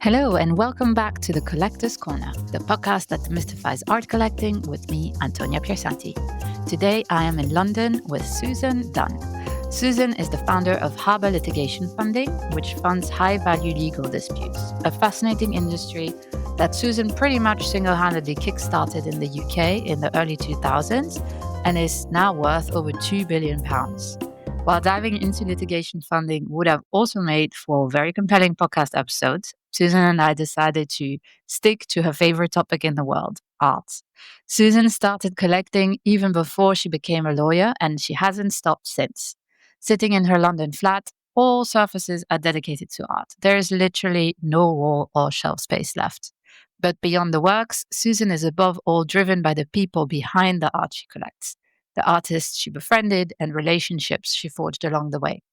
Hello and welcome back to the Collector's Corner, the podcast that demystifies art collecting with me, Antonia Piersanti. Today I am in London with Susan Dunn. Susan is the founder of Harbour Litigation Funding, which funds high-value legal disputes, a fascinating industry that Susan pretty much single-handedly kickstarted in the UK in the early 2000s and is now worth over £2 billion. While diving into litigation funding would have also made for very compelling podcast episodes, Susan and I decided to stick to her favorite topic in the world, art. Susan started collecting even before she became a lawyer, and she hasn't stopped since. Sitting in her London flat, all surfaces are dedicated to art. There is literally no wall or shelf space left. But beyond the works, Susan is above all driven by the people behind the art she collects, the artists she befriended, and relationships she forged along the way.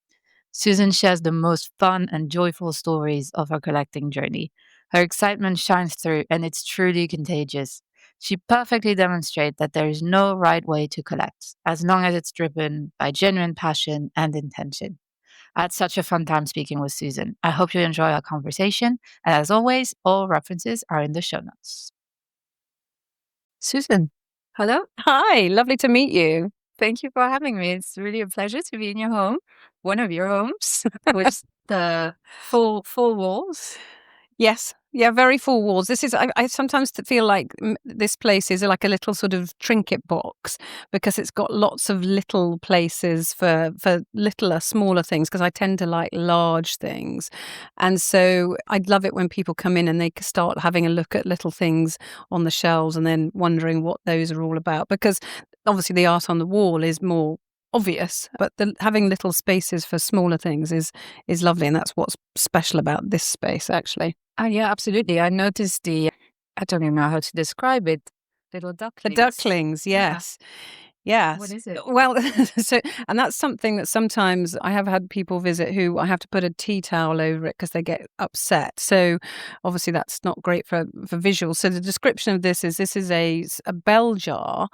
Susan shares the most fun and joyful stories of her collecting journey. Her excitement shines through, and it's truly contagious. She perfectly demonstrates that there is no right way to collect, as long as it's driven by genuine passion and intention. I had such a fun time speaking with Susan. I hope you enjoy our conversation, and as always, all references are in the show notes. Susan, hello. Hi, lovely to meet you. Thank you for having me. It's really a pleasure to be in your home, one of your homes, with the full walls. Yes, yeah, very full walls. This is, I sometimes feel like this place is like a little sort of trinket box because it's got lots of little places for littler, smaller things because I tend to like large things. And so I'd love it when people come in and they start having a look at little things on the shelves and then wondering what those are all about, because obviously the art on the wall is more obvious, but having little spaces for smaller things is lovely, and that's what's special about this space, actually. Yeah, absolutely. I noticed I don't even know how to describe it, little ducklings. The ducklings, yes. Yes. What is it? Well, and that's something that sometimes I have had people visit who I have to put a tea towel over it because they get upset. So obviously that's not great for visuals. So the description of this is a bell jar,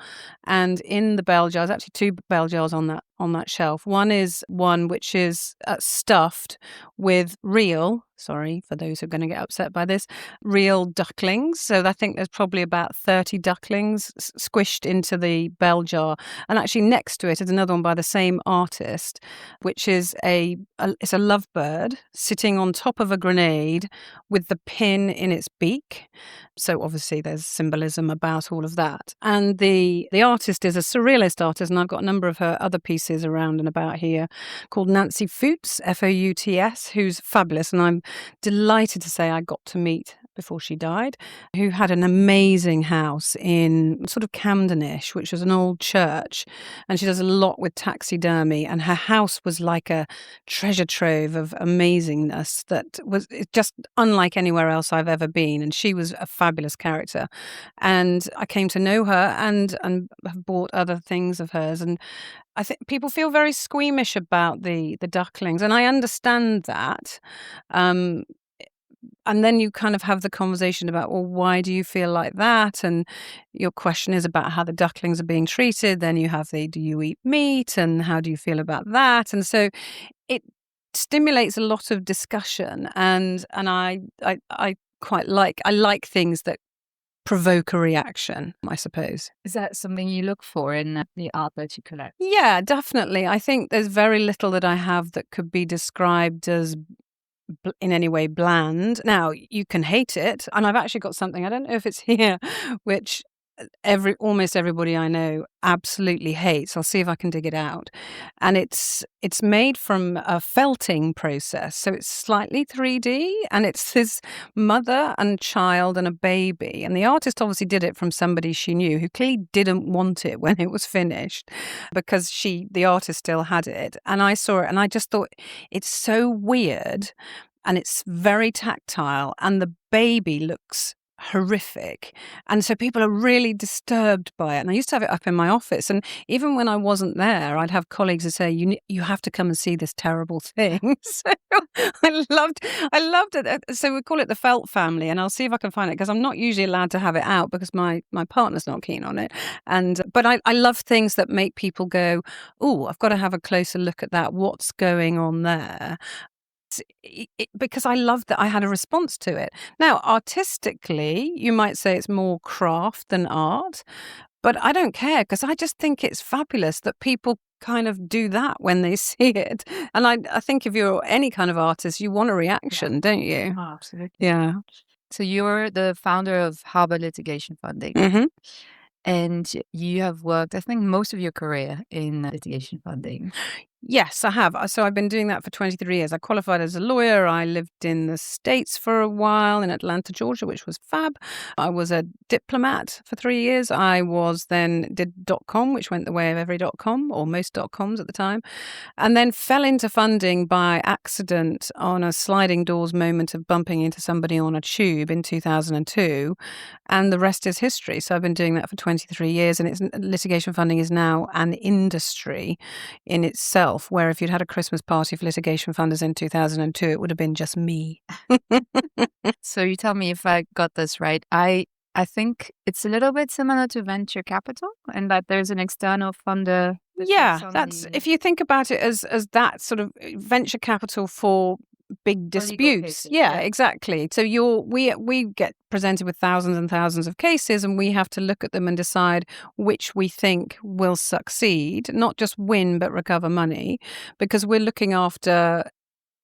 and in the bell jar, there's actually two bell jars on that shelf. One which is stuffed with real, sorry for those who are going to get upset by this, real ducklings. So I think there's probably about 30 ducklings squished into the bell jar. And actually next to it is another one by the same artist, which is it's a lovebird sitting on top of a grenade with the pin in its beak. So obviously there's symbolism about all of that. And the artist is a surrealist artist, and I've got a number of her other pieces around and about here, called Nancy Foots, Fouts, who's fabulous. And I'm delighted to say I got to meet before she died, who had an amazing house in sort of Camdenish, which was an old church. And she does a lot with taxidermy. And her house was like a treasure trove of amazingness that was just unlike anywhere else I've ever been. And she was a fabulous character. And I came to know her and have bought other things of hers. And I think people feel very squeamish about the ducklings, and I understand that. And then you kind of have the conversation about, well, why do you feel like that? And your question is about how the ducklings are being treated. Then you have do you eat meat? And how do you feel about that? And so it stimulates a lot of discussion. And I quite like things that provoke a reaction, I suppose. Is that something you look for in the art that you collect? Yeah, definitely. I think there's very little that I have that could be described as in any way bland. Now, you can hate it, and I've actually got something, I don't know if it's here, which almost everybody I know absolutely hates. I'll see if I can dig it out. And it's made from a felting process. So it's slightly 3D, and it's this mother and child and a baby. And the artist obviously did it from somebody she knew who clearly didn't want it when it was finished, because the artist still had it. And I saw it and I just thought, it's so weird, and it's very tactile, and the baby looks horrific, and so people are really disturbed by it. And I used to have it up in my office, and even when I wasn't there, I'd have colleagues who say, you have to come and see this terrible thing. So I loved it. So we call it the Felt family, and I'll see if I can find it, because I'm not usually allowed to have it out because my partner's not keen on it. But I love things that make people go, oh, I've got to have a closer look at that, what's going on there. because I loved that I had a response to it. Now, artistically, you might say it's more craft than art, but I don't care because I just think it's fabulous that people kind of do that when they see it. And I think if you're any kind of artist, you want a reaction, don't you? Oh, absolutely. Yeah. So you're the founder of Harbour Litigation Funding, Mm-hmm. and you have worked, I think, most of your career in litigation funding. Yes, I have. So I've been doing that for 23 years. I qualified as a lawyer. I lived in the States for a while in Atlanta, Georgia, which was fab. I was a diplomat for 3 years. I did .com, which went the way of every .com or most .coms at the time, and then fell into funding by accident on a sliding doors moment of bumping into somebody on a tube in 2002. And the rest is history. So I've been doing that for 23 years, and litigation funding is now an industry in itself, where if you'd had a Christmas party for litigation funders in 2002, it would have been just me. So you tell me if I got this right. I think it's a little bit similar to venture capital, and that there's an external funder. Yeah, that's if you think about it as that sort of venture capital for big disputes. Yeah, exactly. So we get presented with thousands and thousands of cases, and we have to look at them and decide which we think will succeed, not just win but recover money, because we're looking after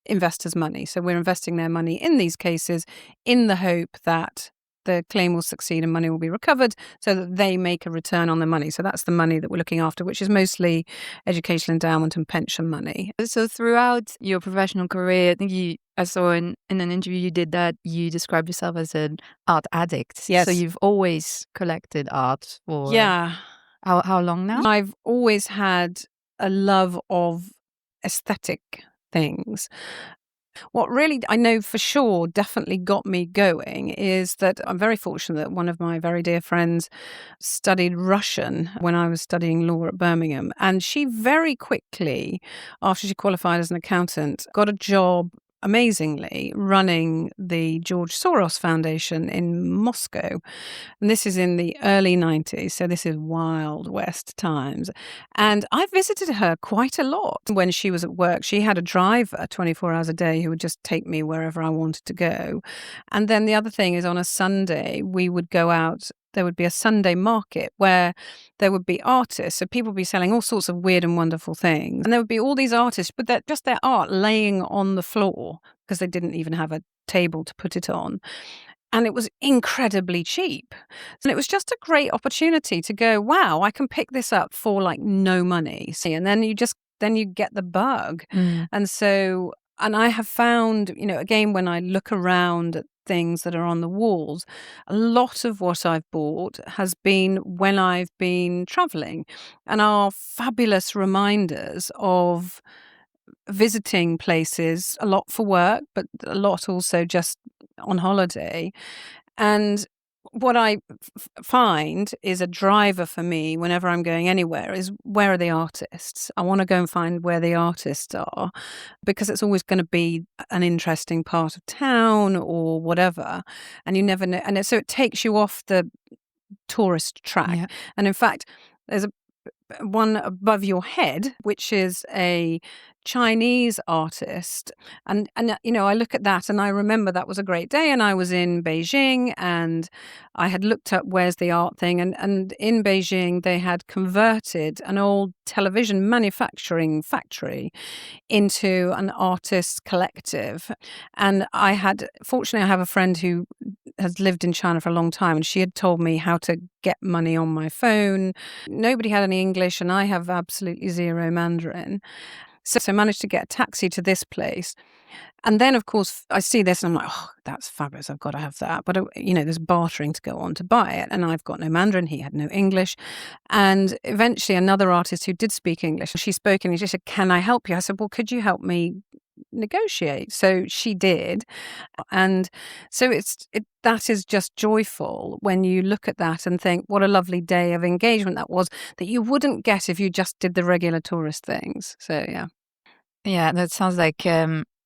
investors' money. So we're investing their money in these cases in the hope that the claim will succeed and money will be recovered so that they make a return on the money. So that's the money that we're looking after, which is mostly educational endowment and pension money. So throughout your professional career, I think I saw in an interview you did that you described yourself as an art addict. Yes. So you've always collected art for Yeah. How long now? I've always had a love of aesthetic things. What really I know for sure definitely got me going is that I'm very fortunate that one of my very dear friends studied Russian when I was studying law at Birmingham. And she very quickly, after she qualified as an accountant, got a job amazingly running the George Soros Foundation in Moscow. And this is in the early 90s, so this is Wild West times. And I visited her quite a lot when she was at work. She had a driver 24 hours a day who would just take me wherever I wanted to go. And then the other thing is on a Sunday, we would go out. There would be a Sunday market where there would be artists. So people would be selling all sorts of weird and wonderful things. And there would be all these artists, but just their art laying on the floor because they didn't even have a table to put it on. And it was incredibly cheap. And it was just a great opportunity to go, wow, I can pick this up for like no money. See, and then you get the bug. And so, and I have found, again, when I look around at things that are on the walls, a lot of what I've bought has been when I've been traveling and are fabulous reminders of visiting places, a lot for work, but a lot also just on holiday. And what I find is a driver for me whenever I'm going anywhere is where are the artists? I want to go and find where the artists are because it's always going to be an interesting part of town or whatever. And you never know. And so it takes you off the tourist track. Yeah. And in fact, there's one above your head, which is a Chinese artist. And I look at that and I remember that was a great day and I was in Beijing and I had looked up where's the art thing and in Beijing they had converted an old television manufacturing factory into an artist collective. And fortunately I have a friend who has lived in China for a long time and she had told me how to get money on my phone. Nobody had any English and I have absolutely zero Mandarin. So I managed to get a taxi to this place. And then, of course, I see this and I'm like, oh, that's fabulous. I've got to have that. But, there's bartering to go on to buy it. And I've got no Mandarin. He had no English. And eventually another artist who did speak English, she spoke English. She said, can I help you? I said, well, could you help me negotiate? So she did. And so that is just joyful when you look at that and think what a lovely day of engagement that was that you wouldn't get if you just did the regular tourist things. So Yeah, that sounds like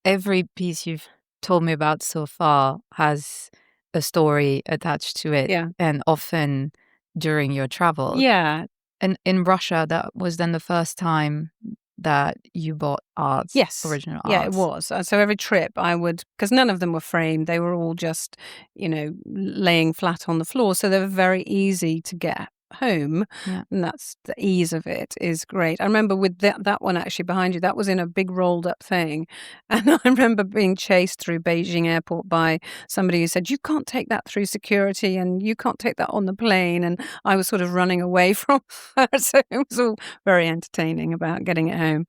every piece you've told me about so far has a story attached to it. Yeah. And often during your travel. Yeah. And in Russia, that was then the first time that you bought art, Yes. original Yeah, it art. was. So every trip I would, because none of them were framed, they were all just, laying flat on the floor. So they were very easy to get home. Yeah. And that's the ease of it is great. I remember with that one actually behind you, that was in a big rolled up thing. And I remember being chased through Beijing airport by somebody who said, you can't take that through security and you can't take that on the plane. And I was sort of running away from her. So it was all very entertaining about getting it home.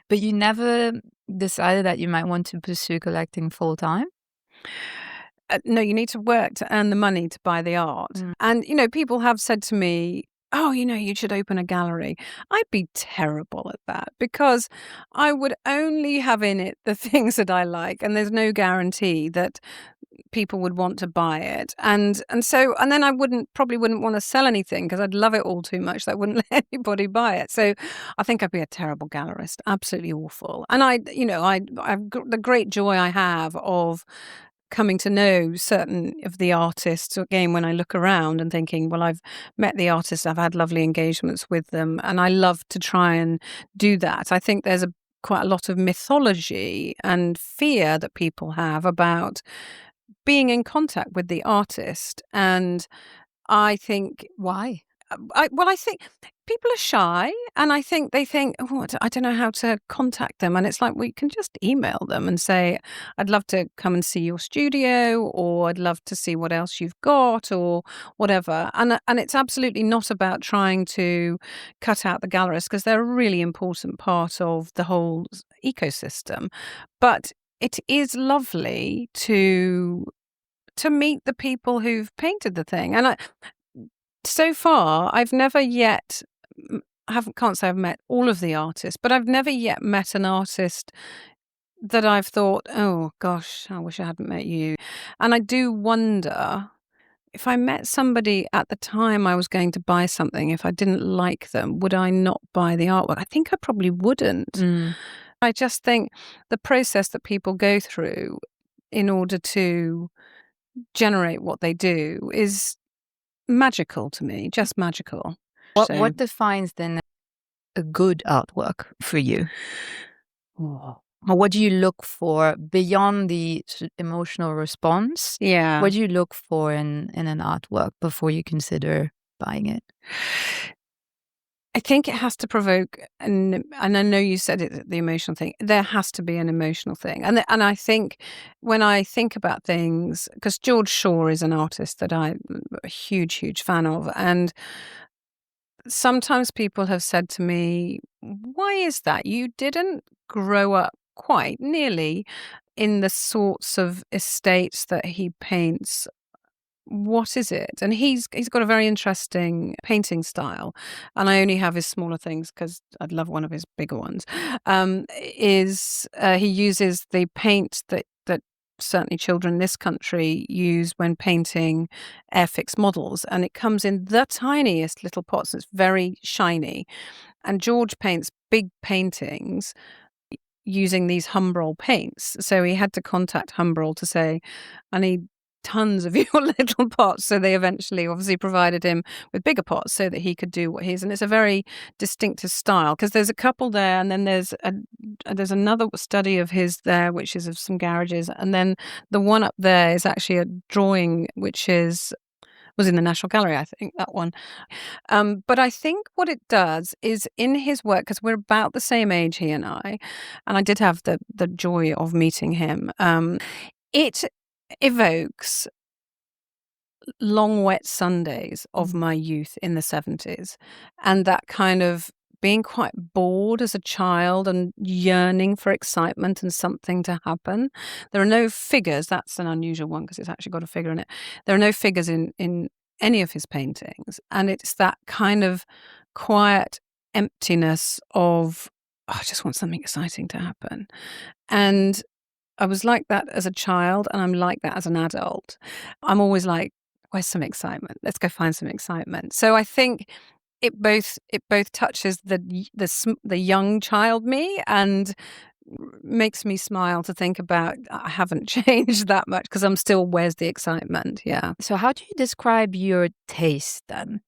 But you never decided that you might want to pursue collecting full time? No, you need to work to earn the money to buy the art. Mm. And, people have said to me, oh, you should open a gallery. I'd be terrible at that because I would only have in it the things that I like. And there's no guarantee that people would want to buy it. And then I probably wouldn't want to sell anything because I'd love it all too much that I wouldn't let anybody buy it. So I think I'd be a terrible gallerist, absolutely awful. And the great joy I have of coming to know certain of the artists, again, when I look around and thinking, well, I've met the artists, I've had lovely engagements with them, and I love to try and do that. I think there's quite a lot of mythology and fear that people have about being in contact with the artist. And I think, Why? I think people are shy, and I think they think, oh, I don't know how to contact them. And it's like, we can just email them and say, I'd love to come and see your studio, or I'd love to see what else you've got, or whatever. And it's absolutely not about trying to cut out the gallerists because they're a really important part of the whole ecosystem. But it is lovely to meet the people who've painted the thing. And so far, I've never yet, can't say I've met all of the artists, but I've never yet met an artist that I've thought, oh gosh, I wish I hadn't met you. And I do wonder if I met somebody at the time I was going to buy something, if I didn't like them, would I not buy the artwork? I think I probably wouldn't. Mm. I just think the process that people go through in order to generate what they do is magical to me, just magical. What defines then a good artwork for you? Or what do you look for beyond the emotional response? Yeah. What do you look for in an artwork before you consider buying it? I think it has to provoke, and I know you said it, the emotional thing. There has to be an emotional thing, and I think when I think about things, because George Shaw is an artist that I'm a huge fan of, and sometimes people have said to me, "Why is that? You didn't grow up quite nearly in the sorts of estates that he paints. What is it?" And he's got a very interesting painting style, and I only have his smaller things because I'd love one of his bigger ones. He uses the paint that certainly children in this country use when painting airfix models, and it comes in the tiniest little pots. It's very shiny, and George paints big paintings using these Humbrol paints. So he had to contact Humbrol to say, I need tons of your little pots. So they eventually obviously provided him with bigger pots so that he could do what he's. And it's a very distinctive style because there's a couple there, and then there's another study of his there, which is of some garages. And then the one up there is actually a drawing which was in the National Gallery, I think, that one. But I think what it does is in his work, because we're about the same age, he and I did have the joy of meeting him, it evokes long wet Sundays of my youth in the 70s, and that kind of being quite bored as a child and yearning for excitement and something to happen. There are no figures. That's an unusual one because it's actually got a figure in it. There are no figures in any of his paintings, and it's that kind of quiet emptiness of, oh, I just want something exciting to happen. And I was like that as a child, and I'm like that as an adult. I'm always like, where's some excitement? Let's go find some excitement. So I think it both touches the young child me and makes me smile to think about I haven't changed that much because I'm still, where's the excitement? Yeah. So how do you describe your taste then?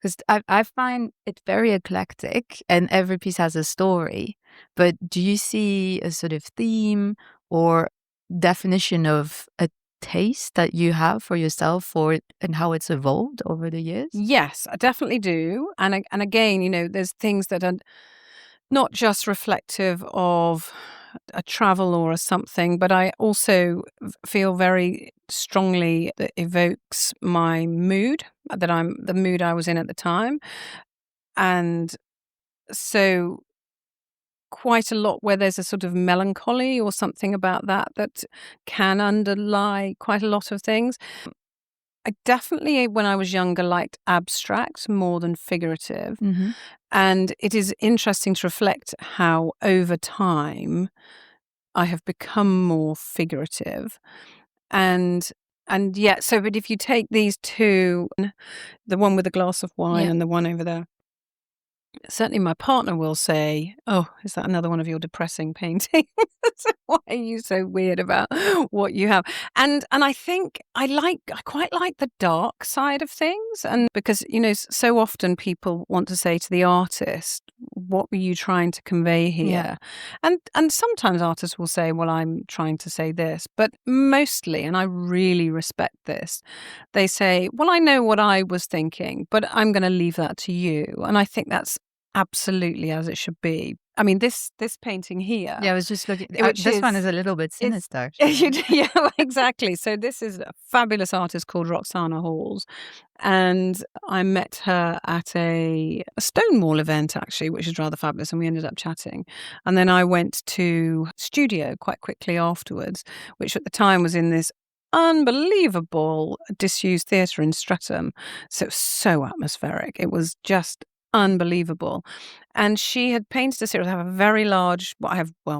Because I find it very eclectic and every piece has a story. But do you see a sort of theme or definition of a taste that you have for yourself and how it's evolved over the years? Yes, I definitely do. And again, there's things that are not just reflective of a travel or a something, but I also feel very strongly that evokes my mood, the mood I was in at the time. And so quite a lot where there's a sort of melancholy or something about that can underlie quite a lot of things. I definitely, when I was younger, liked abstract more than figurative. Mm-hmm. And it is interesting to reflect how over time I have become more figurative. And yeah, so but if you take these two, the one with a glass of wine Yeah. and the one over there, certainly my partner will say, "Oh, is that another one of your depressing paintings? Why are you so weird about what you have?" And I think I quite like the dark side of things, and because so often people want to say to the artist, "What were you trying to convey Yeah. here?" And sometimes artists will say, "Well, I'm trying to say this," but mostly, and I really respect this, they say, "Well, I know what I was thinking, but I'm going to leave that to you." And I think that's absolutely as it should be. I mean, this painting here, Yeah, I was just looking. which This one is is a little bit it's sinister, actually. yeah, exactly. So this is a fabulous artist called Roxana Halls, and I met her at a Stonewall event actually, which is rather fabulous, and we ended up chatting. And then I went to studio quite quickly afterwards, which at the time was in this unbelievable disused theatre in Streatham. So it was so atmospheric. It was just unbelievable. And she had painted a series. I have a very large,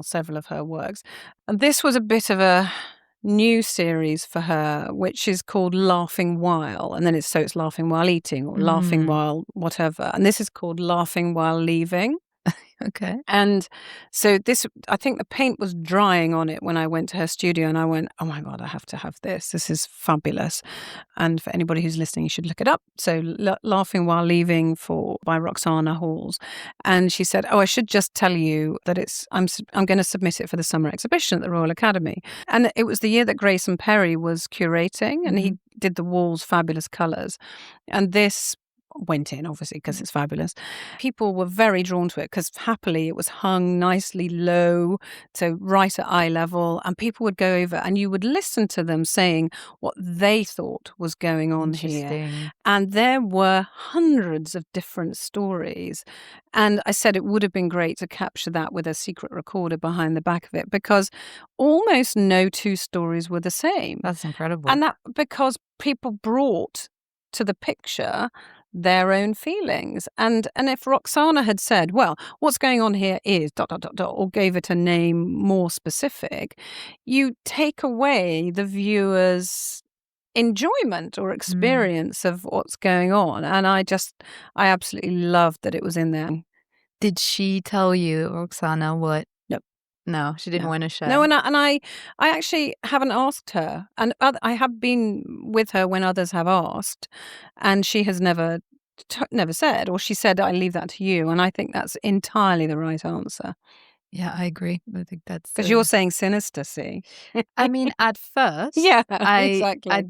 several of her works. And this was a bit of a new series for her, which is called Laughing While. And then it's Laughing While Eating or Laughing While whatever. And this is called Laughing While Leaving. Okay. And so I think the paint was drying on it when I went to her studio, and I went, "Oh my God, I have to have this. This is fabulous." And for anybody who's listening, you should look it up. So Laughing While Leaving by Roxana Halls. And she said, "Oh, I should just tell you that I'm going to submit it for the summer exhibition at the Royal Academy." And it was the year that Grayson Perry was curating, and he did the walls fabulous colours. And this went in, obviously, because it's fabulous. People were very drawn to it because happily it was hung nicely low, so right at eye level, and people would go over and you would listen to them saying what they thought was going on here. Interesting. And there were hundreds of different stories. And I said it would have been great to capture that with a secret recorder behind the back of it, because almost no two stories were the same. That's incredible. And that because people brought to the picture their own feelings. And if Roxana had said, "Well, what's going on here is ... or gave it a name more specific, you take away the viewer's enjoyment or experience of what's going on. And I absolutely loved that it was in there. Did she tell you, Roxana, what? No, she didn't No. want to share. No, and I actually haven't asked her, and I have been with her when others have asked, and she has never said, or she said, "I leave that to you," and I think that's entirely the right answer. Yeah, I agree. I think that's Because you're saying sinister, see? I mean, at first, Yeah, I exactly.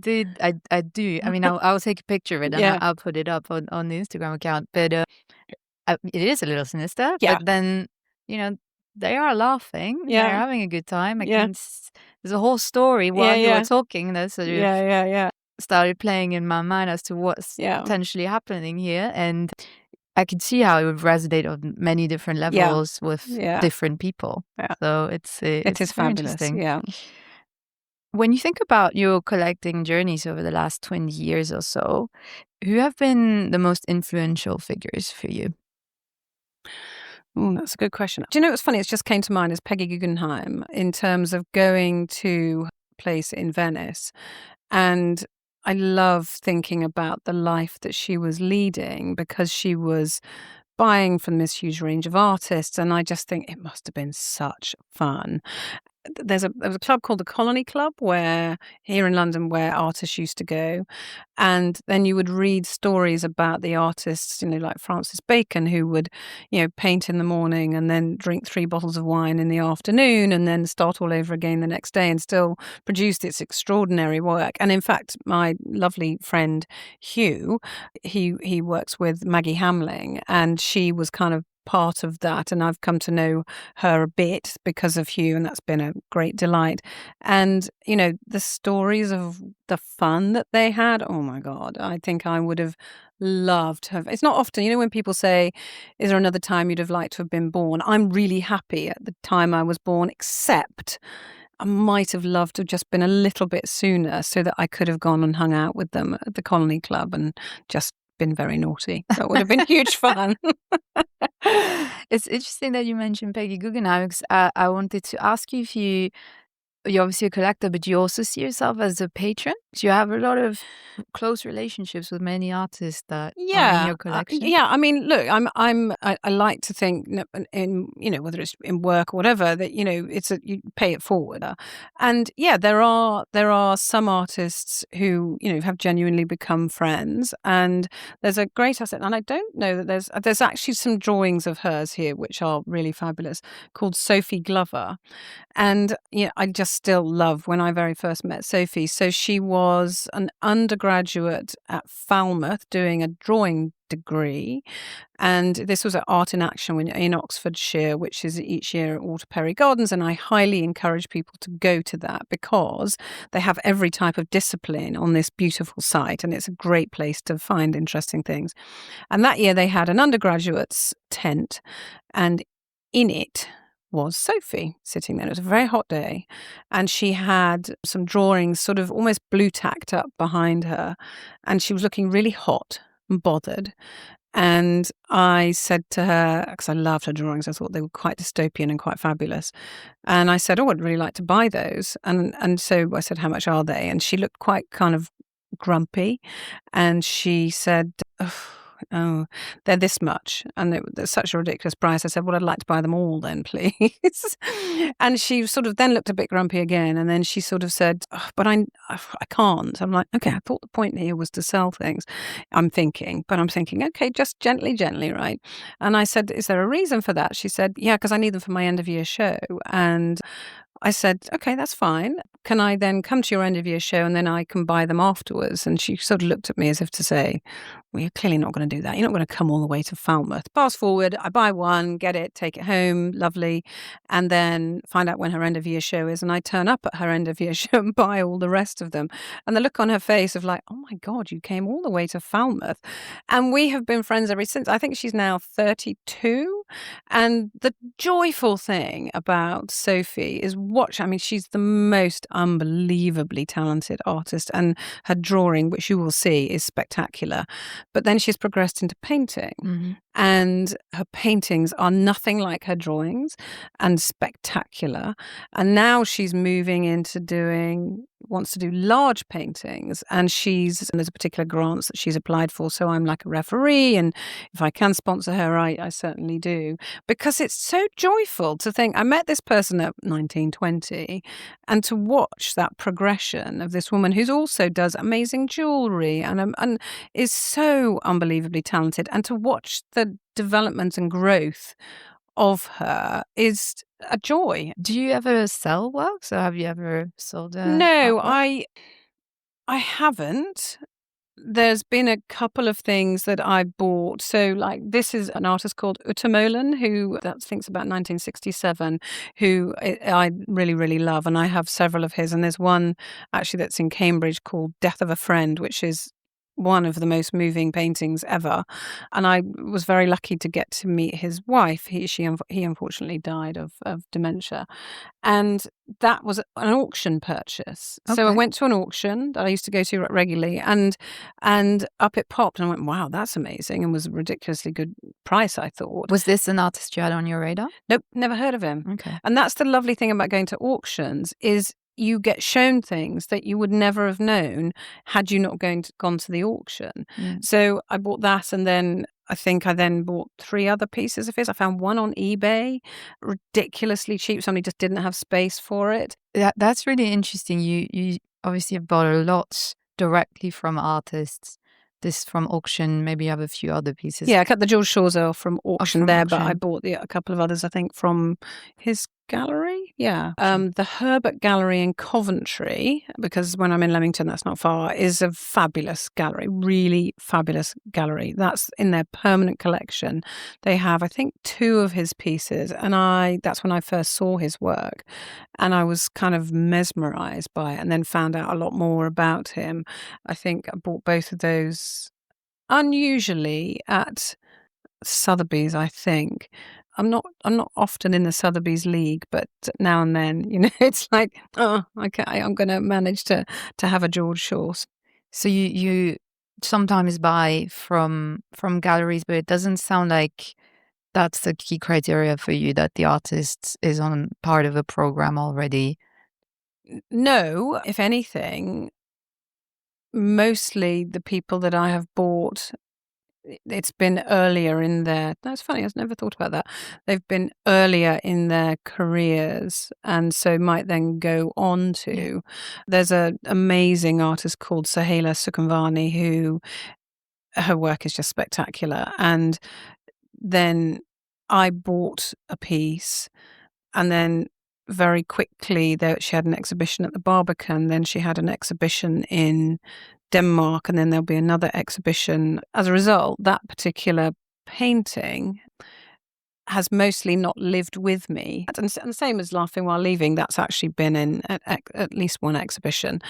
do. I mean, I'll take a picture of it and Yeah. I'll put it up on the Instagram account. But it is a little sinister. Yeah. But then, they are laughing. Yeah. They're having a good time. Yeah. There's a whole story while you were talking that sort of Yeah. started playing in my mind as to what's potentially happening here. And I could see how it would resonate on many different levels with different people. Yeah. So it is very fabulous. Interesting. Yeah. When you think about your collecting journeys over the last 20 years or so, who have been the most influential figures for you? That's a good question. Do you know what's funny? It just came to mind is Peggy Guggenheim in terms of going to a place in Venice. And I love thinking about the life that she was leading because she was buying from this huge range of artists. And I just think it must have been such fun. there was a club called the Colony Club here in London where artists used to go. And then you would read stories about the artists, like Francis Bacon, who would, paint in the morning and then drink 3 bottles of wine in the afternoon and then start all over again the next day and still produce this extraordinary work. And in fact, my lovely friend Hugh, he works with Maggie Hamling, and she was kind of part of that, and I've come to know her a bit because of Hugh, and that's been a great delight. And the stories of the fun that they had, oh my God, I think I would have loved to have. It's not often, when people say, is there another time you'd have liked to have been born? I'm really happy at the time I was born, except I might have loved to have just been a little bit sooner so that I could have gone and hung out with them at the Colony Club and just been very naughty. That would have been huge fun. It's interesting that you mentioned Peggy Guggenheim, because I wanted to ask you if you're obviously a collector, but you also see yourself as a patron. So you have a lot of close relationships with many artists that are in your collection. I mean, look, I like to think in whether it's in work or whatever, that you pay it forward. And there are some artists who have genuinely become friends, and there's a great asset. And I don't know that there's actually some drawings of hers here which are really fabulous, called Sophie Glover. And I just still love when I very first met Sophie. So she was an undergraduate at Falmouth doing a drawing degree, and this was at Art in Action in Oxfordshire, which is each year at Walter Perry Gardens. And I highly encourage people to go to that because they have every type of discipline on this beautiful site, and it's a great place to find interesting things. And that year they had an undergraduate's tent, and in it was Sophie sitting there. It was a very hot day, and she had some drawings sort of almost blue tacked up behind her, and she was looking really hot and bothered. And I said to her, because I loved her drawings, I thought they were quite dystopian and quite fabulous. And I said, I'd really like to buy those. And so I said, how much are they? And she looked quite kind of grumpy, and she said, oh, they're this much. And it's such a ridiculous price. I said, well, I'd like to buy them all then, please. And she sort of then looked a bit grumpy again. And then she sort of said, but I can't. I'm like, okay, I thought the point here was to sell things. I'm thinking, okay, just gently, right? And I said, is there a reason for that? She said, yeah, because I need them for my end of year show. And I said, okay, that's fine. Can I then come to your end of year show and then I can buy them afterwards? And she sort of looked at me as if to say, well, you're clearly not going to do that. You're not going to come all the way to Falmouth. Fast forward, I buy one, get it, take it home, lovely, and then find out when her end of year show is. And I turn up at her end of year show and buy all the rest of them. And the look on her face of like, oh my God, you came all the way to Falmouth. And we have been friends ever since. I think she's now 32. And the joyful thing about Sophie is she's the most unbelievably talented artist, and her drawing, which you will see, is spectacular. But then she's progressed into painting. Mm-hmm. And her paintings are nothing like her drawings and spectacular. And now she's moving into wants to do large paintings. And there's a particular grants that she's applied for. So I'm like a referee. And if I can sponsor her, I certainly do. Because it's so joyful to think, I met this person at 19, 20, and to watch that progression of this woman who also does amazing jewellery and is so unbelievably talented, and to watch the development and growth of her is a joy. Do you ever sell work? So have you ever sold No, artwork? I haven't. There's been a couple of things that I bought. So like this is an artist called Utamolan, who that thinks about 1967, who I really, really love. And I have several of his. And there's one actually that's in Cambridge called Death of a Friend, which is one of the most moving paintings ever. And I was very lucky to get to meet his wife. He unfortunately died of dementia. And that was an auction purchase. Okay. So I went to an auction that I used to go to regularly, and up it popped. And I went, wow, that's amazing. And was a ridiculously good price, I thought. Was this an artist you had on your radar? Nope, never heard of him. Okay. And that's the lovely thing about going to auctions is you get shown things that you would never have known had you not gone to the auction. Mm. So I bought that, and then I think I then bought 3 other pieces of his. I found one on eBay, ridiculously cheap. Somebody just didn't have space for it. That's really interesting. You obviously have bought a lot directly from artists. This from auction. Maybe you have a few other pieces. Yeah, I cut the George Shaw's off from auction from there, but I auction. bought a couple of others, I think, from his gallery. Yeah. The Herbert Gallery in Coventry, because when I'm in Leamington, that's not far, is a fabulous gallery, really fabulous gallery. That's in their permanent collection. They have, I think, 2 of his pieces, and that's when I first saw his work, and I was kind of mesmerized by it, and then found out a lot more about him. I think I bought both of those unusually at Sotheby's, I think. I'm not often in the Sotheby's league, but now and then, it's like, oh, okay, I'm going to manage to have a George Shaw's. So you sometimes buy from galleries, but it doesn't sound like that's the key criteria for you, that the artist is on part of a program already. No, if anything, mostly the people that I have bought, it's been earlier in that's funny, I've never thought about that. They've been earlier in their careers, and so might then go on to. There's an amazing artist called Sohaila Sukamvani who, her work is just spectacular. And then I bought a piece, and then very quickly she had an exhibition at the Barbican, then she had an exhibition in Denmark, and then there'll be another exhibition. As a result, that particular painting has mostly not lived with me. And the same as Laughing While Leaving, that's actually been in at least one exhibition.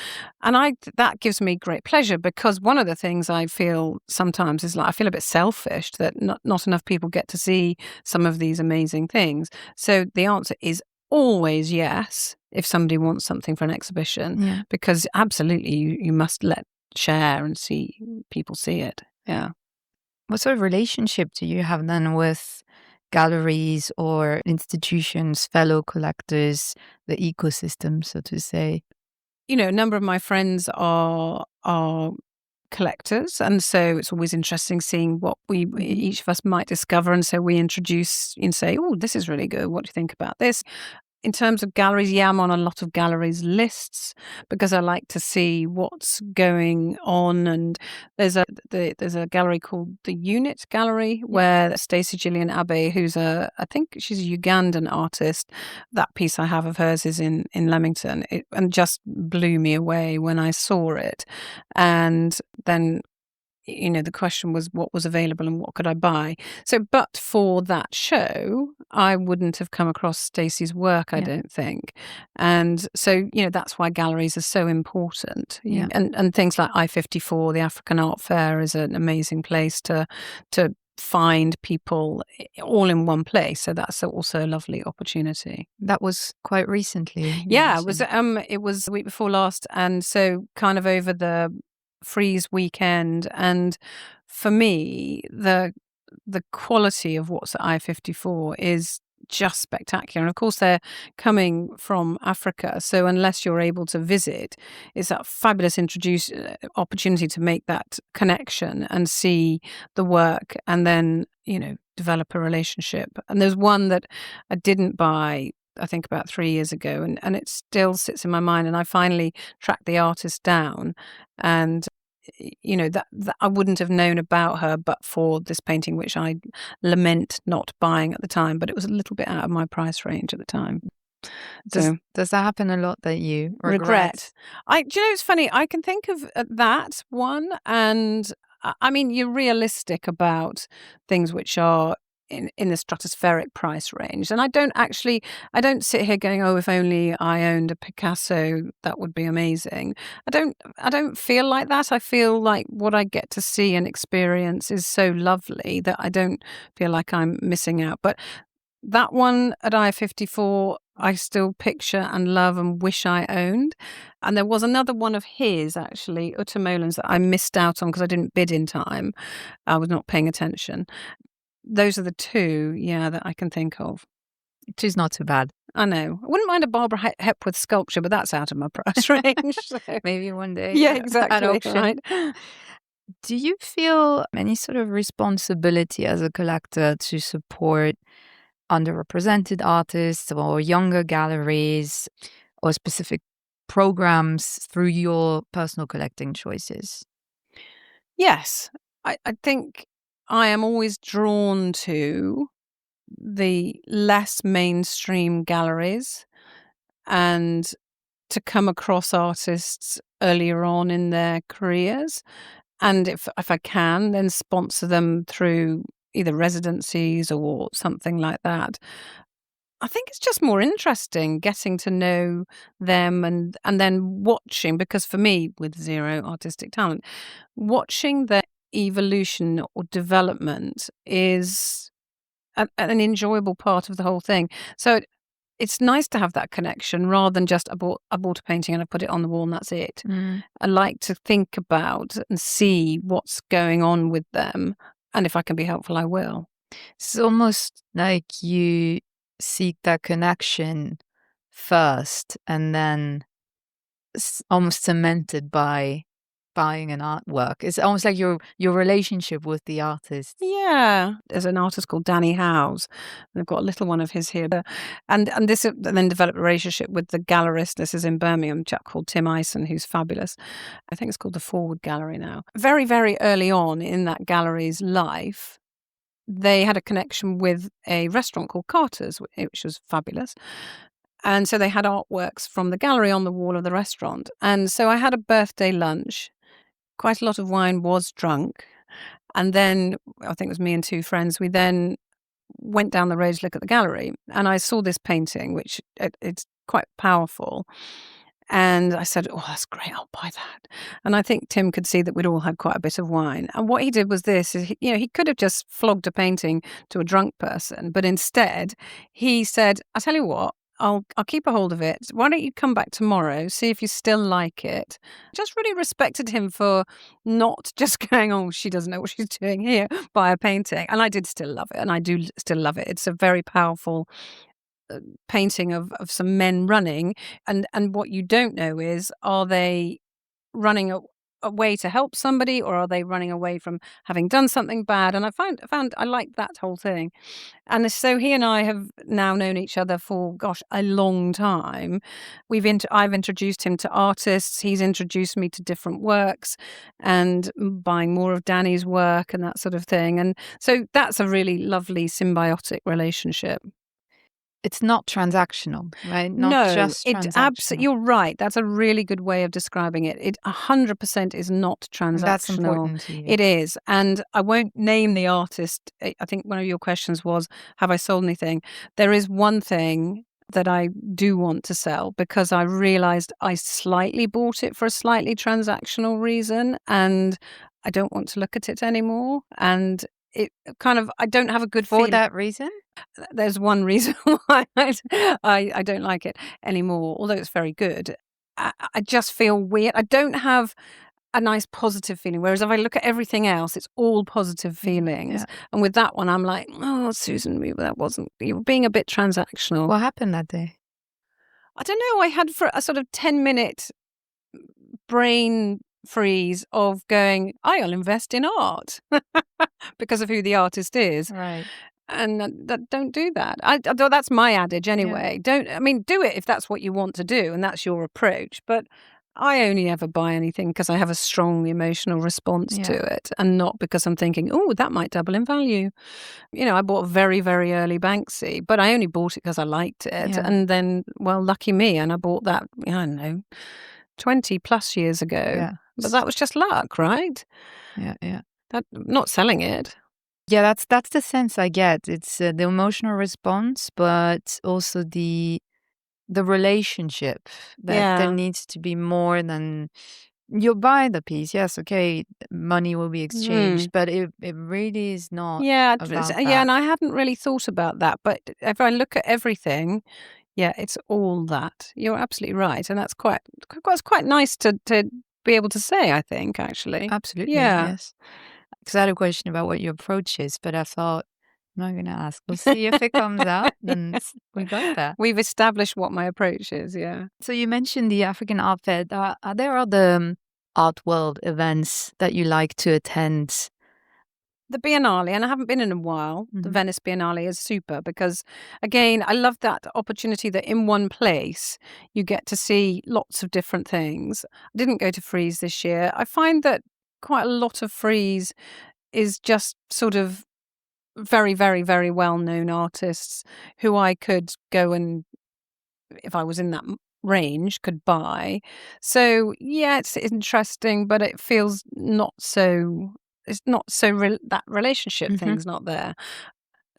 And that gives me great pleasure, because one of the things I feel sometimes is I feel a bit selfish that not enough people get to see some of these amazing things. So the answer is always yes, if somebody wants something for an exhibition, because absolutely you must share and see people see it. Yeah. What sort of relationship do you have then with galleries or institutions, fellow collectors, the ecosystem, so to say? A number of my friends are collectors, and so it's always interesting seeing what each of us might discover, and so we introduce and say, oh, this is really good, what do you think about this? In terms of galleries, I'm on a lot of galleries' lists, because I like to see what's going on. And there's a gallery called the Unit Gallery, where Stacey Gillian Abbey, who's I think she's a Ugandan artist, that piece I have of hers is in Leamington, and just blew me away when I saw it. And then the question was what was available and what could I buy. So, but for that show, I wouldn't have come across Stacey's work, I don't think. And so, that's why galleries are so important. And things like I-54, the African Art Fair, is an amazing place to find people all in one place. So that's also a lovely opportunity. That was quite recently. Yeah, it was the week before last, and so kind of over the Freeze weekend. And for me, the quality of what's at I-54 is just spectacular. And of course, they're coming from Africa, so unless you're able to visit, it's that fabulous opportunity to make that connection and see the work, and then develop a relationship. And there's one that I didn't buy, I think about 3 years ago, and it still sits in my mind. And I finally tracked the artist down, and that I wouldn't have known about her but for this painting, which I lament not buying at the time, but it was a little bit out of my price range at the time. Does that happen a lot, that you regret? It's funny, I can think of that one, and I mean, you're realistic about things which are in the stratospheric price range. And I don't sit here going, oh, if only I owned a Picasso, that would be amazing. I don't feel like that. I feel like what I get to see and experience is so lovely that I don't feel like I'm missing out. But that one at I-54, I still picture and love and wish I owned. And there was another one of his, actually, Uta Molan's, that I missed out on because I didn't bid in time. I was not paying attention. Those are the 2, that I can think of. Which is not too bad. I know. I wouldn't mind a Barbara Hepworth sculpture, but that's out of my price range. So. Maybe one day. Yeah, exactly. An auction. Right. Do you feel any sort of responsibility as a collector to support underrepresented artists or younger galleries or specific programs through your personal collecting choices? Yes, I think I am always drawn to the less mainstream galleries and to come across artists earlier on in their careers. And if I can, then sponsor them through either residencies or something like that. I think it's just more interesting getting to know them and then watching, because for me, with zero artistic talent, watching their evolution or development is an enjoyable part of the whole thing. So it's nice to have that connection rather than just I bought a painting and I put it on the wall and that's it. Mm. I like to think about and see what's going on with them, and if I can be helpful, I will. It's almost like you seek that connection first and then almost cemented by buying an artwork. It's almost like your relationship with the artist. Yeah, there's an artist called Danny Howes. They've got a little one of his here, and this then developed a relationship with the gallerist. This is in Birmingham, a chap called Tim Ison, who's fabulous. I think it's called the Forward Gallery now. Very, very early on in that gallery's life, they had a connection with a restaurant called Carter's, which was fabulous. And so they had artworks from the gallery on the wall of the restaurant. And so I had a birthday lunch. Quite a lot of wine was drunk. And then I think it was me and two friends. We then went down the road to look at the gallery. And I saw this painting, which it's quite powerful. And I said, "Oh, that's great. I'll buy that." And I think Tim could see that we'd all had quite a bit of wine. And what he did was this: is he could have just flogged a painting to a drunk person, but instead he said, "I tell you what, I'll keep a hold of it. Why don't you come back tomorrow, see if you still like it?" Just really respected him for not just going, "Oh, she doesn't know what she's doing here," buy a painting. And I did still love it, and I do still love it. It's a very powerful painting of some men running, and what you don't know is, are they running away to help somebody, or are they running away from having done something bad? And I found I liked that whole thing. And so he and I have now known each other for, gosh, a long time. I've introduced him to artists, he's introduced me to different works, and buying more of Danny's work and that sort of thing. And so that's a really lovely symbiotic relationship. It's not transactional, right? Not No, just it transactional. you're right. That's a really good way of describing it. It 100% is not And that's transactional. important to you. It is. And I won't name the artist. I think one of your questions was, have I sold anything? There is one thing that I do want to sell, because I realized I slightly bought it for a slightly transactional reason, and I don't want to look at it anymore. And it kind of, I don't have a good For feeling. that reason? There's one reason why I don't like it anymore, although it's very good. I just feel weird. I don't have a nice positive feeling, whereas if I look at everything else, it's all positive feelings. Yeah. And with that one, I'm like, "Oh, Susan, you were being a bit transactional." What happened that day? I don't know. I had for a sort of 10-minute brain freeze of going, I'll invest in art because of who the artist is. Right. And don't do that. That's my adage anyway. Do it if that's what you want to do and that's your approach. But I only ever buy anything because I have a strong emotional response to it, and not because I'm thinking, oh, that might double in value. I bought very, very early Banksy, but I only bought it because I liked it. Yeah. And then, well, lucky me, and I bought that, I don't know, 20 plus years ago. Yeah. But that was just luck, right? Yeah. Not selling it. Yeah, that's the sense I get. It's the emotional response, but also the relationship, that there Yeah. needs to be more than you'll buy the piece. Yes, okay, money will be exchanged, but it really is not Yeah, about yeah, that. and I hadn't really thought about that. But if I look at everything, yeah, it's all that. You're absolutely right, and that's quite nice to be able to say, I think, actually. Absolutely, Yeah. yes. Because I had a question about what your approach is, but I thought I'm not going to ask. We'll see if it comes out. Then we got that. We've established what my approach is. Yeah. So you mentioned the African art fair. Are there other art world events that you like to attend? The Biennale, and I haven't been in a while. The Venice Biennale is super because, again, I love that opportunity that in one place you get to see lots of different things. I didn't go to Frieze this year. I find that quite a lot of Frieze is just sort of very, very, very well-known artists who I could go and, if I was in that range, could buy. So, yeah, it's interesting, but it feels not so it's not so that relationship Mm-hmm. thing's not there.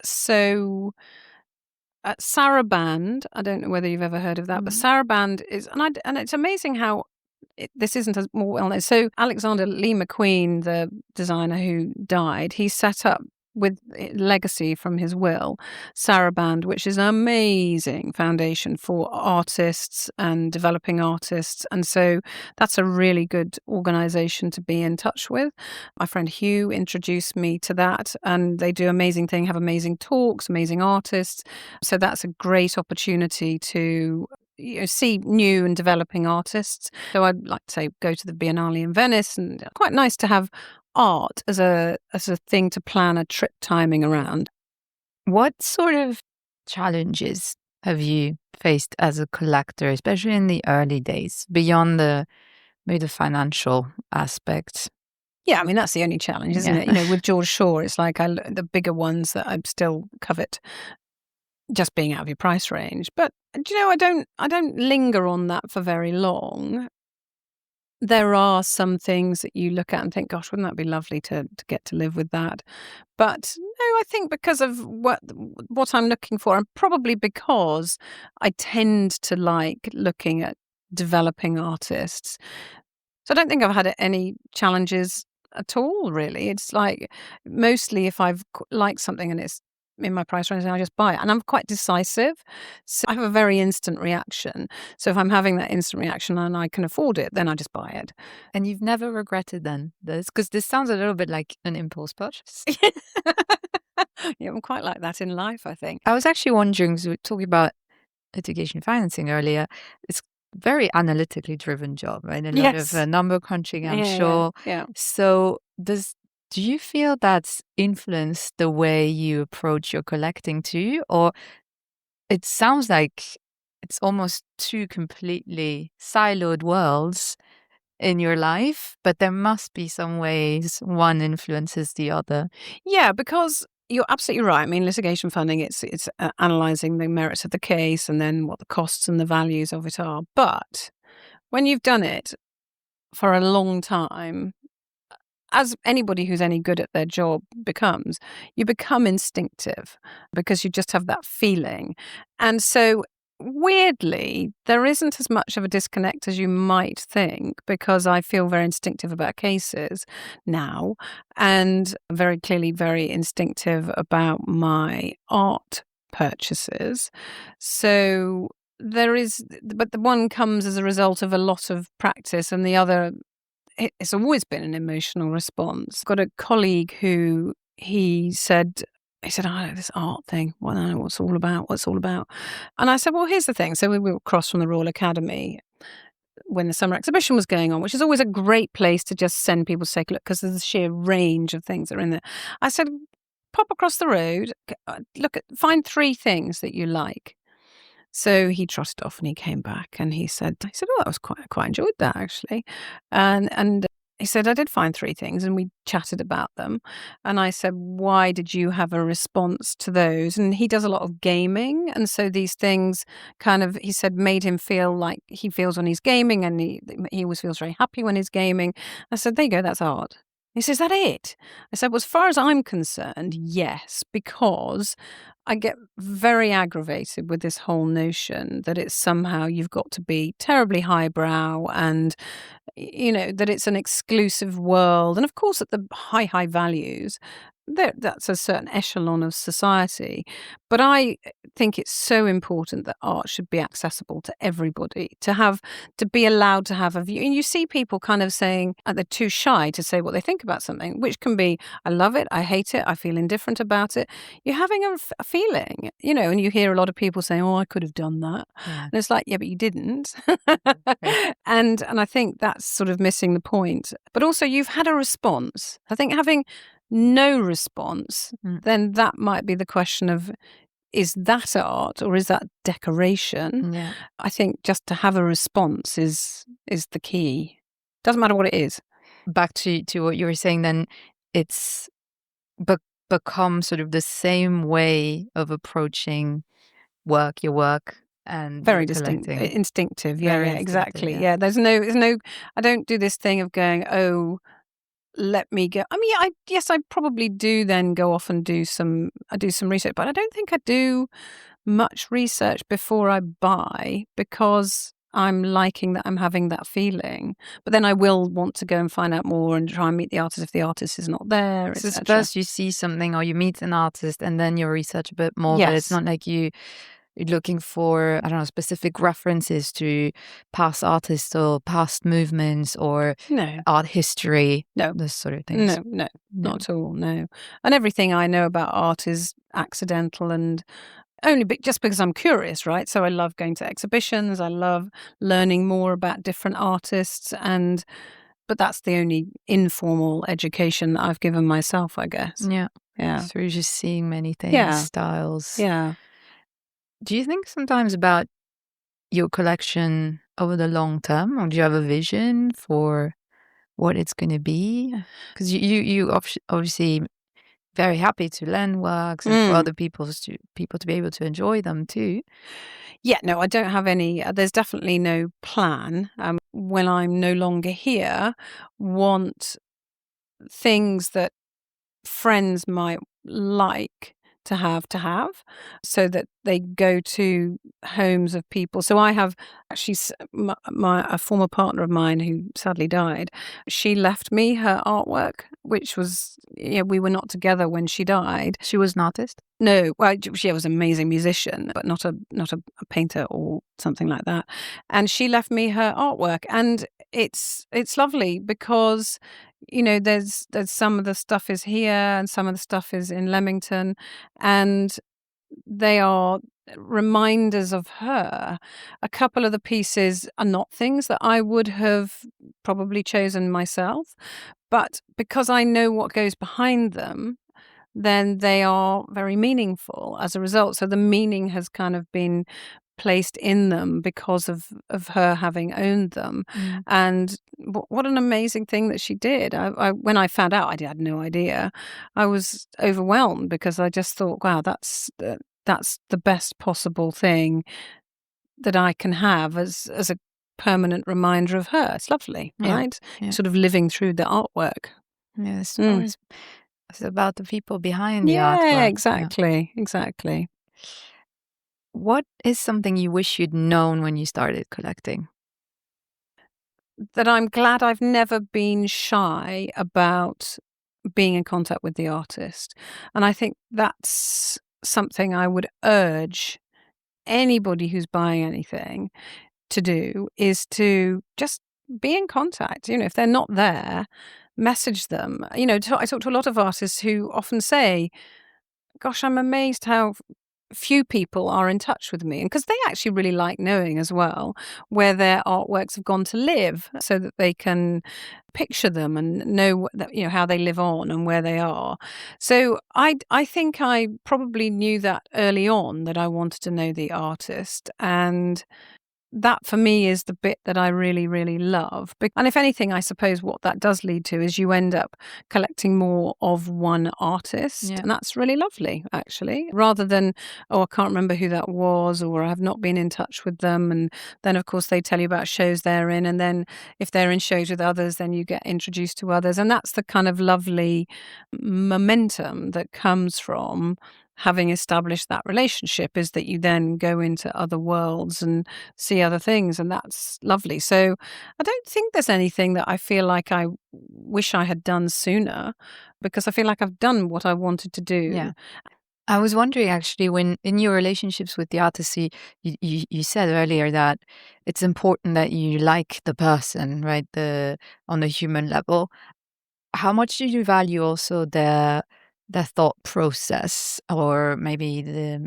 So, at Saraband, I don't know whether you've ever heard of that, but Saraband is, and it's amazing how this isn't as more well known. So Alexander Lee McQueen, the designer who died, he set up with legacy from his will, Saraband, which is an amazing foundation for artists and developing artists. And so that's a really good organization to be in touch with. My friend Hugh introduced me to that, and they do amazing things, have amazing talks, amazing artists. So that's a great opportunity to see new and developing artists. So I'd like to say go to the Biennale in Venice, and quite nice to have art as a thing to plan a trip timing around. What sort of challenges have you faced as a collector, especially in the early days, beyond maybe the financial aspect? Yeah, I mean, that's the only challenge, isn't Yeah. it? With George Shaw, it's like the bigger ones that I still covet, just being out of your price range. But I don't linger on that for very long. There are some things that you look at and think, gosh, wouldn't that be lovely to get to live with that? But no, I think because of what I'm looking for, and probably because I tend to like looking at developing artists. So I don't think I've had any challenges at all, really. It's like mostly if I've liked something and it's in my price range, I just buy it. And I'm quite decisive. So I have a very instant reaction. So if I'm having that instant reaction and I can afford it, then I just buy it. And you've never regretted then this? Because this sounds a little bit like an impulse purchase. Yeah, I'm quite like that in life, I think. I was actually wondering, because we were talking about litigation financing earlier, it's very analytically driven job, right? A lot of Yes. number crunching, I'm Yeah, sure. yeah. So do you feel that's influenced the way you approach your collecting too? Or it sounds like it's almost two completely siloed worlds in your life, but there must be some ways one influences the other. Yeah, because you're absolutely right. I mean, litigation funding, it's analysing the merits of the case and then what the costs and the values of it are. But when you've done it for a long time, as anybody who's any good at their job becomes, you become instinctive because you just have that feeling. And so, weirdly, there isn't as much of a disconnect as you might think because I feel very instinctive about cases now and very clearly very instinctive about my art purchases. So, but the one comes as a result of a lot of practice, and the other, it's always been an emotional response. I've got a colleague who he said, I know this art thing. Well, I don't know what's all about. What's all about? And I said, well, here's the thing. So we were across from the Royal Academy when the summer exhibition was going on, which is always a great place to just send people to take a look because there's a sheer range of things that are in there. I said, pop across the road, find 3 things that you like. So he trotted off and he came back and he said, "Oh, I was quite enjoyed that actually," and he said, "I did find 3 things," and we chatted about them. And I said, "Why did you have a response to those?" And he does a lot of gaming, and so these things kind of, he said, made him feel like he feels when he's gaming, and he always feels very happy when he's gaming. I said, "There you go, that's art." He says, "Is that it?" I said, "Well, as far as I'm concerned, yes, because I get very aggravated with this whole notion that it's somehow you've got to be terribly highbrow and, that it's an exclusive world. And of course, at the high values, that's a certain echelon of society. But I think it's so important that art should be accessible to everybody, to be allowed to have a view. And you see people kind of saying they're too shy to say what they think about something, which can be, I love it, I hate it, I feel indifferent about it. You're having a feeling, and you hear a lot of people saying, oh, I could have done that. Yeah. And it's like, yeah, but you didn't. Right. And I think that's sort of missing the point. But also you've had a response. I think having no response, then that might be the question of, is that art or is that decoration? Yeah. I think just to have a response is the key. Doesn't matter what it is. Back to what you were saying, then it's become sort of the same way of approaching your work and Very your distinct, collecting. instinctive. Very Yeah, exactly. instinctive, yeah. There's no. I don't do this thing of going, oh, let me go. I mean, I probably do then go off and do some research, but I don't think I do much research before I buy, because I'm liking that I'm having that feeling. But then I will want to go and find out more and try and meet the artist if the artist is not there, So etc. first you see something or you meet an artist and then you research a bit more, but it's Yes. not like you're looking for, I don't know, specific references to past artists or past movements or No. art history. No. Those sort of things. No, not at all, no. And everything I know about art is accidental and only just because I'm curious, right? So I love going to exhibitions, I love learning more about different artists, but that's the only informal education that I've given myself, I guess. Yeah. Yeah. So you're just seeing many things, Yeah. styles. Yeah. Do you think sometimes about your collection over the long term, or do you have a vision for what it's going to be? Because you obviously very happy to lend works and for other people to be able to enjoy them too. Yeah, no, I don't have any. There's definitely no plan. When I'm no longer here, want things that friends might like to have, so that they go to homes of people. So I have actually a former partner of mine who sadly died. She left me her artwork, which was, we were not together when she died. She was an artist? No, well, she was an amazing musician, but not a painter or something like that. And she left me her artwork, and it's lovely because there's some of the stuff is here and some of the stuff is in Leamington, and they are reminders of her. A couple of the pieces are not things that I would have probably chosen myself, but because I know what goes behind them, then they are very meaningful as a result. So the meaning has kind of been placed in them because of her having owned them. And what an amazing thing that she did. I when I found out, I had no idea. I was overwhelmed because I just thought, wow, that's the best possible thing that I can have as a permanent reminder of her. It's lovely, right? Yeah. Sort of living through the artwork. Yes, always it's about the people behind the artwork. Yeah, exactly. What is something you wish you'd known when you started collecting? That I'm glad I've never been shy about being in contact with the artist. And I think that's something I would urge anybody who's buying anything to do, is to just be in contact. If they're not there, message them. I talk to a lot of artists who often say, gosh, I'm amazed how few people are in touch with me, and because they actually really like knowing as well where their artworks have gone to live, so that they can picture them and know how they live on and where they are. So I think I probably knew that early on, that I wanted to know the artist, and that for me is the bit that I really, really love. And if anything, I suppose what that does lead to is you end up collecting more of one artist. Yeah. And that's really lovely, actually, rather than, oh, I can't remember who that was, or I have not been in touch with them. And then, of course, they tell you about shows they're in. And then if they're in shows with others, then you get introduced to others. And that's the kind of lovely momentum that comes from having established that relationship is that you then go into other worlds and see other things, and that's lovely. So I don't think there's anything that I feel like I wish I had done sooner, because I feel like I've done what I wanted to do. Yeah. I was wondering actually, when in your relationships with the artist, you said earlier that it's important that you like the person, right? On the human level. How much do you value also the thought process, or maybe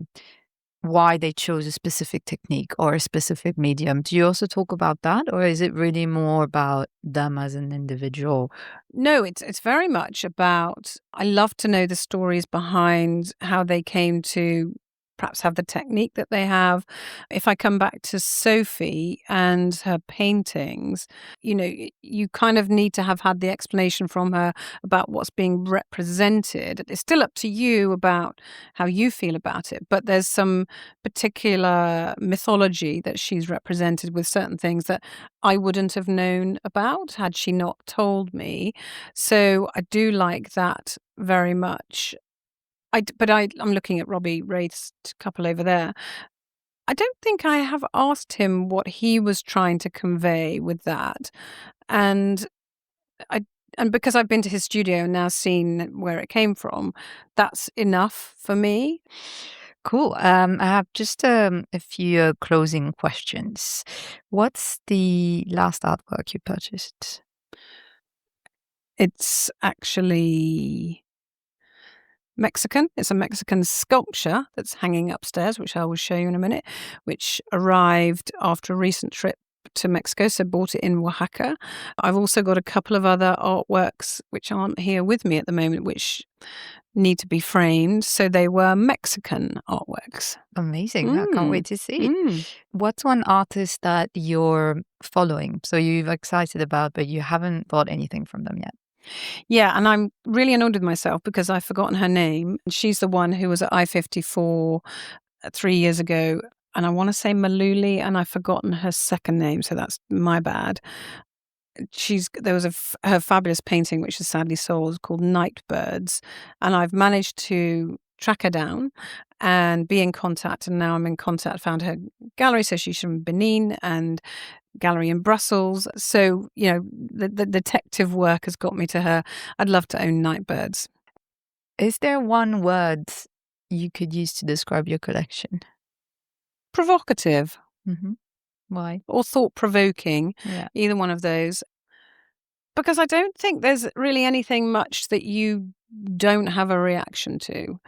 why they chose a specific technique or a specific medium? Do you also talk about that, or is it really more about them as an individual? No, it's very much about, I love to know the stories behind how they came to perhaps have the technique that they have. If I come back to Sophie and her paintings, you kind of need to have had the explanation from her about what's being represented. It's still up to you about how you feel about it, but there's some particular mythology that she's represented with certain things that I wouldn't have known about had she not told me. So I do like that very much. I'm looking at Robbie Wraith's couple over there. I don't think I have asked him what he was trying to convey with that. And I and because I've been to his studio and now seen where it came from, that's enough for me. Cool. I have just a few closing questions. What's the last artwork you purchased? It's actually Mexican. It's a Mexican sculpture that's hanging upstairs, which I will show you in a minute, which arrived after a recent trip to Mexico, so bought it in Oaxaca. I've also got a couple of other artworks which aren't here with me at the moment, which need to be framed. So they were Mexican artworks. Amazing. I can't wait to see. Mm. What's one artist that you're following, so you're excited about, but you haven't bought anything from them yet? Yeah, and I'm really annoyed with myself because I've forgotten her name. She's the one who was at I-54 3 years ago, and I want to say Maluli, and I've forgotten her second name, so that's my bad. There was her fabulous painting, which is sadly sold, called Nightbirds, and I've managed to track her down and be in contact, and now I'm in contact. Found her gallery, so she's from Benin, and gallery in Brussels. So, the detective work has got me to her. I'd love to own Nightbirds. Is there one word you could use to describe your collection? Provocative. Mm-hmm. Why? Or thought-provoking. Yeah. Either one of those. Because I don't think there's really anything much that you don't have a reaction to,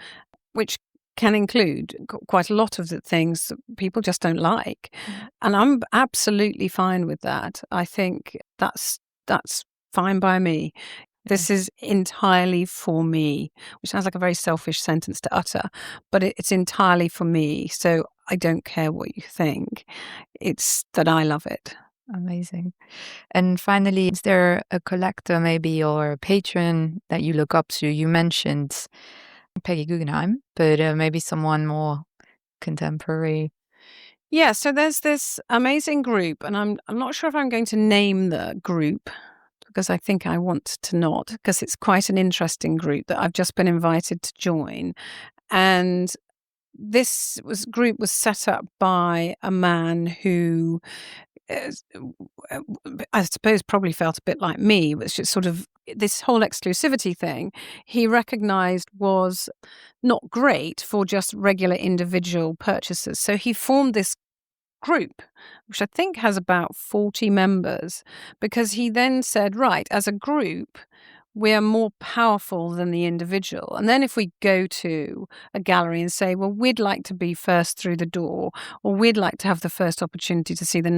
which can include quite a lot of the things that people just don't like. And I'm absolutely fine with that. I think that's fine by me. This is entirely for me, which sounds like a very selfish sentence to utter, but it's entirely for me. So I don't care what you think. It's that I love it. Amazing. And finally, is there a collector maybe or a patron that you look up to? You mentioned Peggy Guggenheim, but maybe someone more contemporary. Yeah, so there's this amazing group, and I'm not sure if I'm going to name the group because I think I want to not, because it's quite an interesting group that I've just been invited to join. And this group was set up by a man who I suppose probably felt a bit like me, which is sort of this whole exclusivity thing he recognized was not great for just regular individual purchases. So he formed this group, which I think has about 40 members, because he then said, right, as a group, we are more powerful than the individual. And then if we go to a gallery and say, well, we'd like to be first through the door, or we'd like to have the first opportunity to see the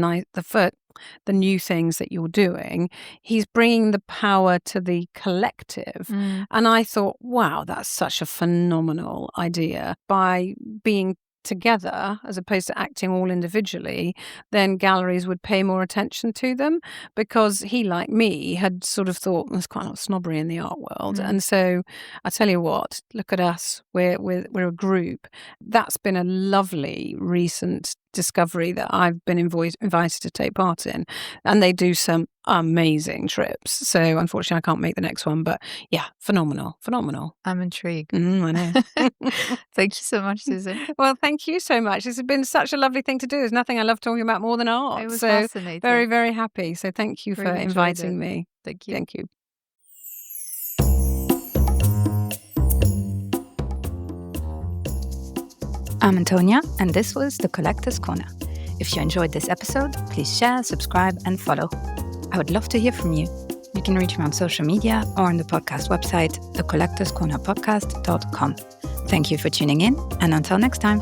new things that you're doing, he's bringing the power to the collective. And I thought, wow, that's such a phenomenal idea. By being together as opposed to acting all individually, then galleries would pay more attention to them, because he, like me, had sort of thought there's quite a lot of snobbery in the art world. And so I tell you what, look at us, we're a group. That's been a lovely recent discovery that I've been invited to take part in. And they do some amazing trips. So unfortunately, I can't make the next one. But yeah, phenomenal. I'm intrigued. I know. Thank you so much, Susan. Well, thank you so much. It's been such a lovely thing to do. There's nothing I love talking about more than art. It was so fascinating. very, very happy. So thank you for Really enjoyed inviting it. me. Thank you. Thank you. I'm Antonia, and this was The Collector's Corner. If you enjoyed this episode, please share, subscribe, and follow. I would love to hear from you. You can reach me on social media or on the podcast website, thecollectorscornerpodcast.com. Thank you for tuning in, and until next time.